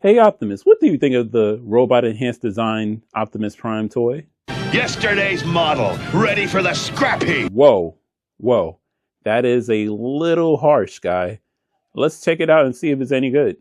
Hey Optimus, what do you think of the robot enhanced design Optimus Prime toy? Yesterday's model, ready for the scrap heap. Whoa, that is a little harsh, guy. Let's check it out and see if it's any good.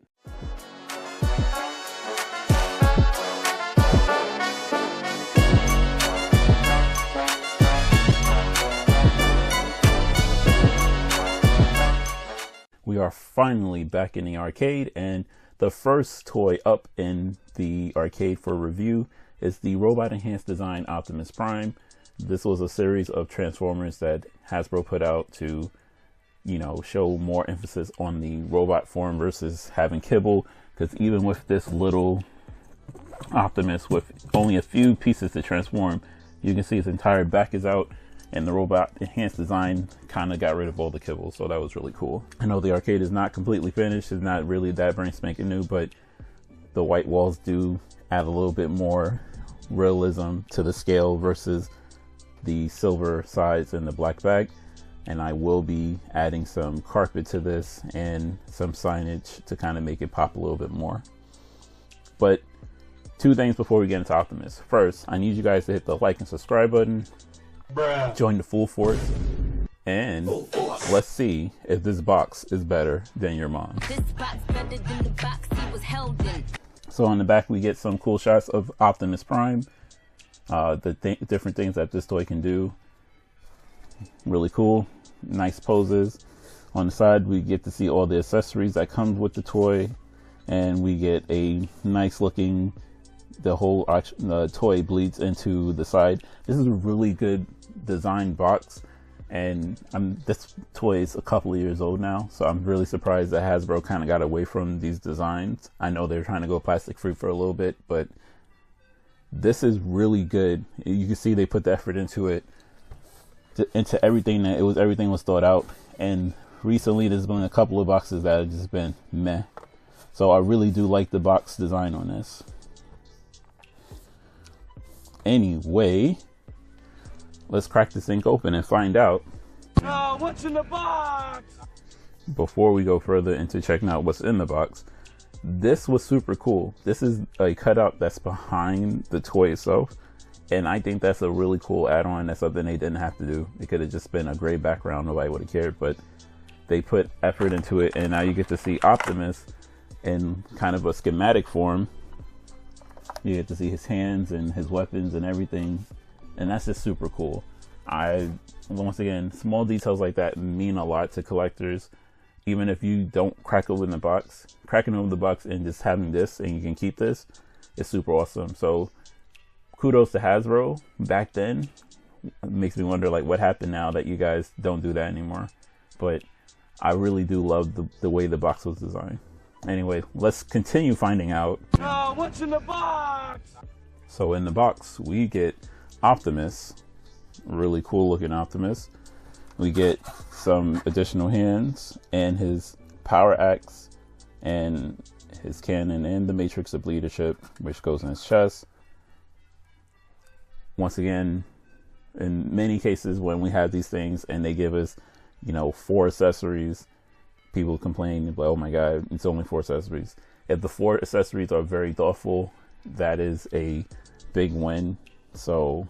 We are finally back in the arcade, and the first toy up in the arcade for review is the robot enhanced design Optimus Prime. This was a series of Transformers that Hasbro put out to, show more emphasis on the robot form versus having kibble. Because even with this little Optimus with only a few pieces to transform, you can see his entire back is out, and the robot enhanced design kind of got rid of all the kibble, so that was really cool. I know the arcade is not completely finished, it's not really that brand spanking new, but the white walls do add a little bit more realism to the scale versus the silver sides and the black bag. And I will be adding some carpet to this and some signage to kind of make it pop a little bit more. But two things before we get into Optimus. First, I need you guys to hit the like and subscribe button. Join the full force, and let's see if this box is better than your mom. This box better than the box he was held in. So on the back we get some cool shots of Optimus Prime, the different things that this toy can do. Really cool, nice poses. On the side we get to see all the accessories that comes with the toy, and we get a nice looking, the whole toy bleeds into the side. This is a really good design box, and this toy is a couple of years old now, so I'm really surprised that Hasbro kind of got away from these designs. I know they're trying to go plastic free for a little bit, but this is really good. You can see they put the effort into it, into everything. Everything was thought out, and recently there's been a couple of boxes that have just been meh. So I really do like the box design on this. Anyway, let's crack this thing open and find out. Oh, what's in the box? Before we go further into checking out what's in the box, this was super cool. This is a cutout that's behind the toy itself, and I think that's a really cool add-on. That's something they didn't have to do. It could have just been a gray background, nobody would have cared, but they put effort into it, and now you get to see Optimus in kind of a schematic form. You get to see his hands and his weapons and everything, and that's just super cool. Once again, small details like that mean a lot to collectors. Even if you don't crack open the box, cracking open the box and just having this and you can keep this is super awesome. So kudos to Hasbro. Back then, it makes me wonder like what happened now that you guys don't do that anymore. But I really do love the way the box was designed. Anyway, let's continue finding out. Oh, what's in the box? So in the box, we get Optimus, really cool looking Optimus. We get some additional hands and his power axe and his cannon and the matrix of leadership, which goes in his chest. Once again, in many cases when we have these things and they give us, 4 accessories, people complain, oh my god, it's only 4 accessories. If the 4 accessories are very thoughtful, that is a big win. So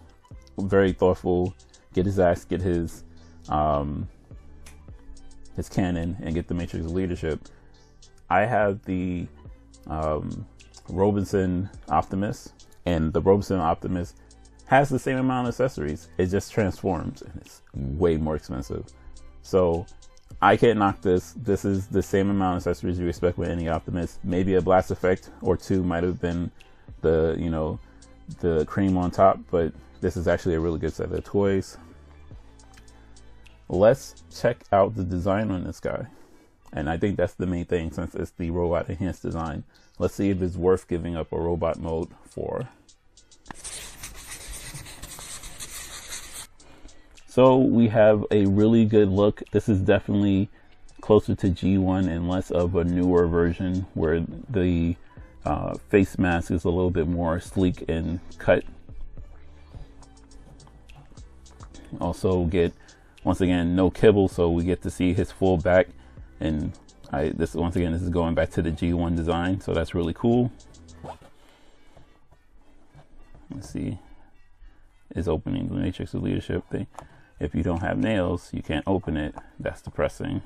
very thoughtful. Get his axe, get his cannon, and get the matrix of leadership. I have the Robinson Optimus, and the Robinson Optimus has the same amount of accessories. It just transforms, and it's way more expensive. So I can't knock this. This is the same amount of accessories you expect with any Optimus. Maybe a blast effect or 2 might have been the cream on top, but this is actually a really good set of toys. Let's check out the design on this guy. And I think that's the main thing, since it's the robot enhanced design. Let's see if it's worth giving up a robot mode for. So we have a really good look. This is definitely closer to G1 and less of a newer version where the face mask is a little bit more sleek and cut. Also get, once again, no kibble, so we get to see his full back, and This once again, this is going back to the G1 design, so that's really cool. Let's see, is opening the Matrix of Leadership thing. If you don't have nails, you can't open it. That's depressing.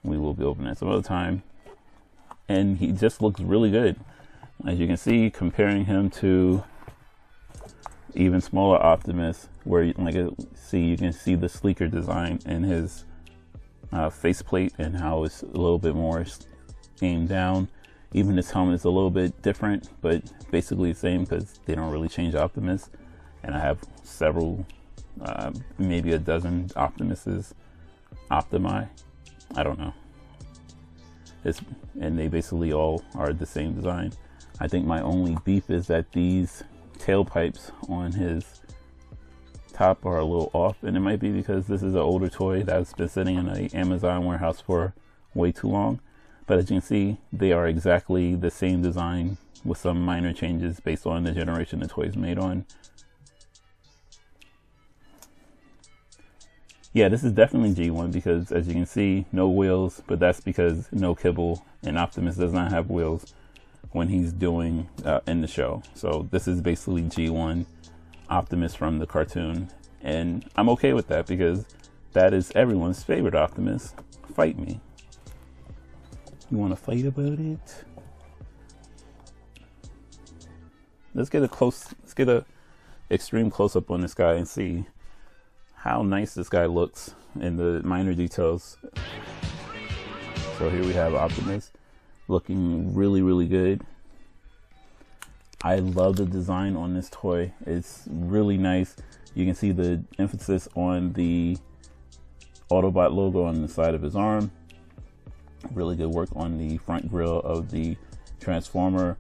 We will be opening it some other time. And he just looks really good. As you can see, comparing him to even smaller Optimus, where you can see the sleeker design in his faceplate and how it's a little bit more aimed down. Even his helmet is a little bit different, but basically the same because they don't really change Optimus. And I have several, maybe a dozen Optimuses, Optimi, I don't know. And they basically all are the same design. I think my only beef is that these tailpipes on his top are a little off, and it might be because this is an older toy that's been sitting in an Amazon warehouse for way too long. But as you can see, they are exactly the same design with some minor changes based on the generation the toy is made on. Yeah, this is definitely G1 because as you can see, no wheels, but that's because no kibble, and Optimus does not have wheels when he's doing in the show. So this is basically G1 Optimus from the cartoon, and I'm okay with that because that is everyone's favorite Optimus. Fight me. You want to fight about it? Let's get a extreme close-up on this guy and see how nice this guy looks in the minor details. So here we have Optimus looking really, really good. I love the design on this toy. It's really nice. You can see the emphasis on the Autobot logo on the side of his arm. Really good work on the front grille of the Transformer.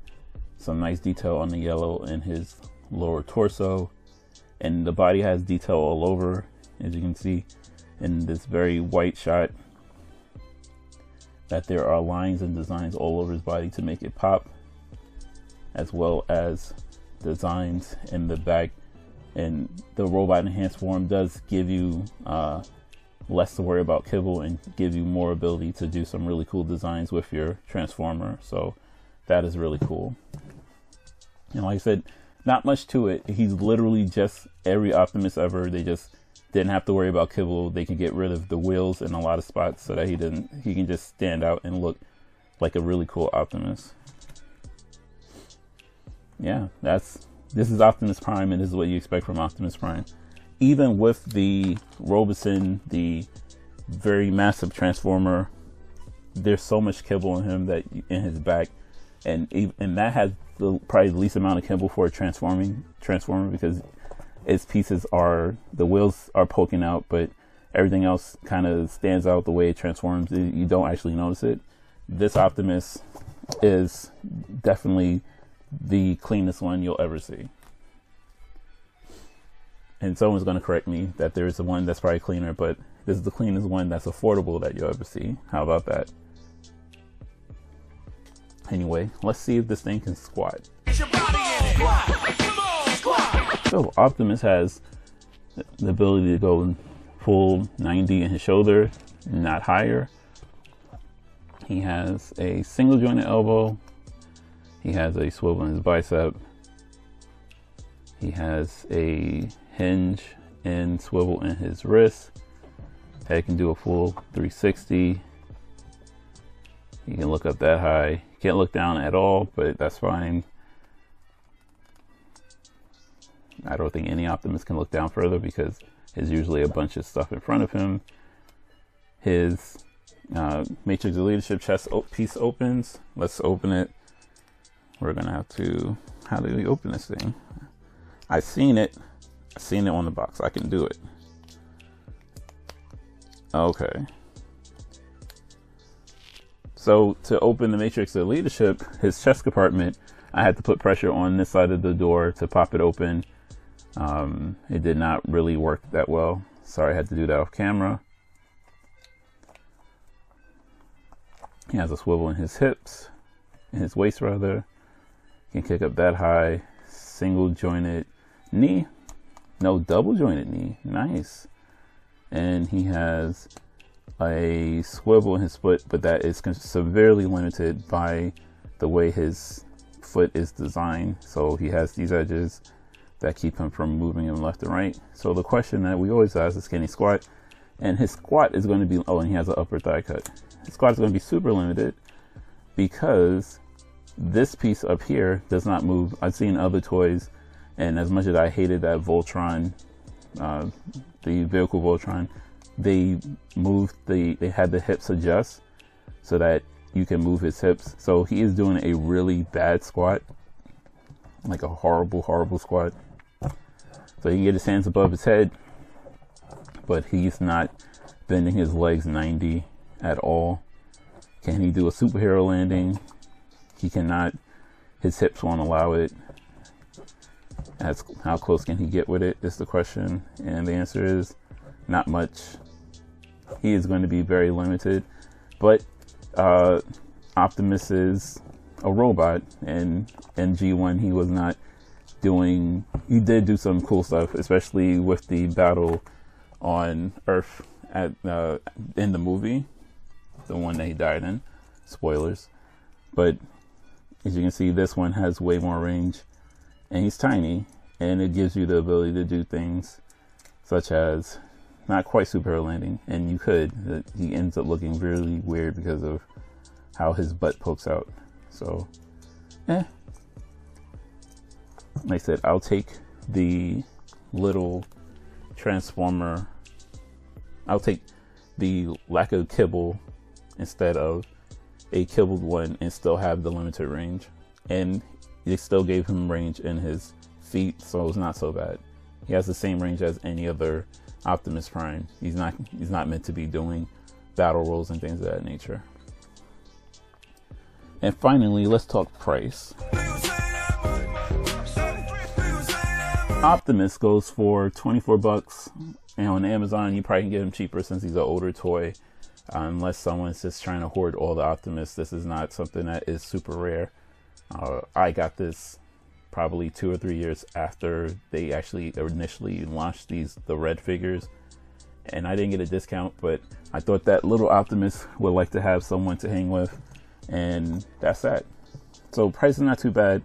Some nice detail on the yellow in his lower torso. And the body has detail all over, as you can see in this very white shot, that there are lines and designs all over his body to make it pop, as well as designs in the back. And the robot enhanced form does give you less to worry about kibble and give you more ability to do some really cool designs with your Transformer. So that is really cool. And like I said, not much to it. He's literally just every Optimus ever. They just didn't have to worry about kibble. They could get rid of the wheels in a lot of spots so that he can just stand out and look like a really cool Optimus. Yeah, this is Optimus Prime, and this is what you expect from Optimus Prime. Even with the Roboson, the very massive Transformer, there's so much kibble in him that in his back, and that has probably the least amount of kibble for a Transformer because its pieces the wheels are poking out, but everything else kind of stands out the way it transforms. You don't actually notice it. This Optimus is definitely the cleanest one you'll ever see. And someone's going to correct me that there is the one that's probably cleaner, but this is the cleanest one that's affordable that you'll ever see. How about that? Anyway, let's see if this thing can squat. So Optimus has the ability to go full 90 in his shoulder, not higher. He has a single jointed elbow. He has a swivel in his bicep. He has a hinge and swivel in his wrist. Head can do a full 360. He can look up that high. Can't look down at all, but that's fine. I don't think any Optimus can look down further because there's usually a bunch of stuff in front of him. His Matrix of Leadership chest piece opens. Let's open it. We're gonna have to, how do we open this thing? I've seen it on the box. I can do it. Okay. So to open the Matrix of Leadership, his chest compartment, I had to put pressure on this side of the door to pop it open. It did not really work that well. Sorry, I had to do that off camera. He has a swivel in his hips, in his waist rather. He can kick up that high. Single jointed knee. No, double jointed knee. Nice. And he has a swivel in his foot, but that is severely limited by the way his foot is designed. So he has these edges that keep him from moving him left and right. So the question that we always ask is, can he squat? And his squat is going to be, oh, and he has an upper thigh cut. His squat is going to be super limited because this piece up here does not move. I've seen other toys, and as much as I hated that Voltron, the vehicle Voltron, they had the hips adjust so that you can move his hips. So he is doing a really bad squat, like a horrible squat. So he can get his hands above his head, but he's not bending his legs 90 at all. Can he do a superhero landing? He cannot. His hips won't allow it. How close can he get with it is the question, and the answer is not much. He is going to be very limited, but Optimus is a robot, and in G1 he was not doing. He did do some cool stuff, especially with the battle on Earth in the movie, the one that he died in. Spoilers, but as you can see, this one has way more range, and he's tiny, and it gives you the ability to do things such as not quite superhero landing, and you could. He ends up looking really weird because of how his butt pokes out. So, like I said, I'll take the little transformer. I'll take the lack of kibble instead of a kibbled one and still have the limited range. And it still gave him range in his feet, so it's not so bad. He has the same range as any other Optimus Prime. He's not meant to be doing battle rolls and things of that nature. And finally, let's talk price. Optimus goes for 24 bucks, and on Amazon you probably can get him cheaper since he's an older toy. Unless someone's just trying to hoard all the Optimus, this is not something that is super rare. I got this probably 2 or 3 years after they actually initially launched the R.E.D figures, and I didn't get a discount, but I thought that little Optimus would like to have someone to hang with, and that's that. So price is not too bad.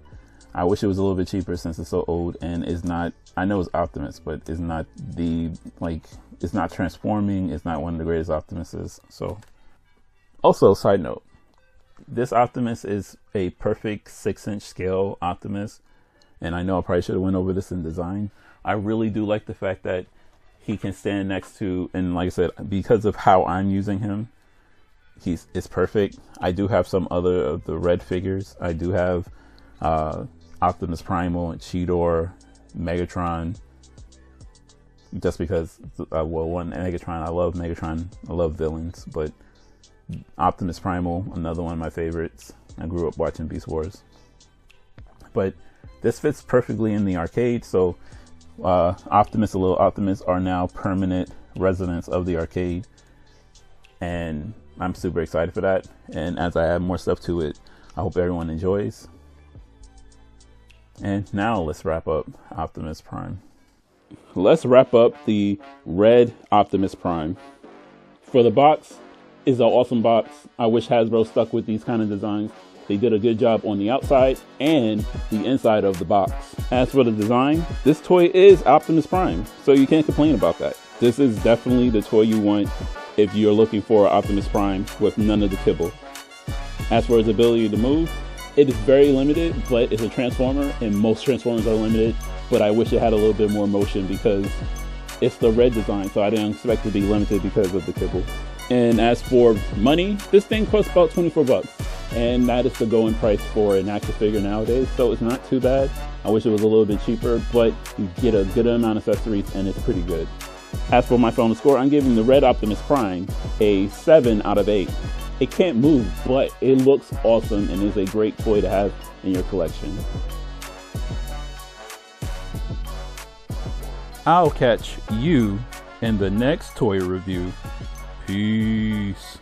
I wish it was a little bit cheaper since it's so old and is not, I know it's Optimus, but it's not it's not transforming. It's not one of the greatest Optimuses. So also, side note, this Optimus is a perfect 6-inch scale Optimus. And I know I probably should have went over this in design. I really do like the fact that he can stand next to, and like I said, because of how I'm using him, it's perfect. I do have some other of the R.E.D figures. I do have Optimus Primal and Cheetor, Megatron, just because, Megatron, I love Megatron, I love villains, but Optimus Primal, another one of my favorites. I grew up watching Beast Wars. But this fits perfectly in the arcade, so Optimus and Little Optimus are now permanent residents of the arcade, and I'm super excited for that. And as I add more stuff to it, I hope everyone enjoys. And now let's wrap up Optimus Prime. Let's wrap up the R.E.D Optimus Prime. For the box, it's an awesome box. I wish Hasbro stuck with these kind of designs. They did a good job on the outside and the inside of the box. As for the design, this toy is Optimus Prime, so you can't complain about that. This is definitely the toy you want if you're looking for Optimus Prime with none of the kibble. As for his ability to move, it is very limited, but it's a Transformer, and most Transformers are limited, but I wish it had a little bit more motion because it's the R.E.D design, so I didn't expect it to be limited because of the kibble. And as for money, this thing costs about 24 bucks, and that is the going price for an action figure nowadays, so it's not too bad. I wish it was a little bit cheaper, but you get a good amount of accessories, and it's pretty good. As for my final score, I'm giving the R.E.D Optimus Prime a 7 out of 8. It can't move, but it looks awesome and is a great toy to have in your collection. I'll catch you in the next toy review. Peace.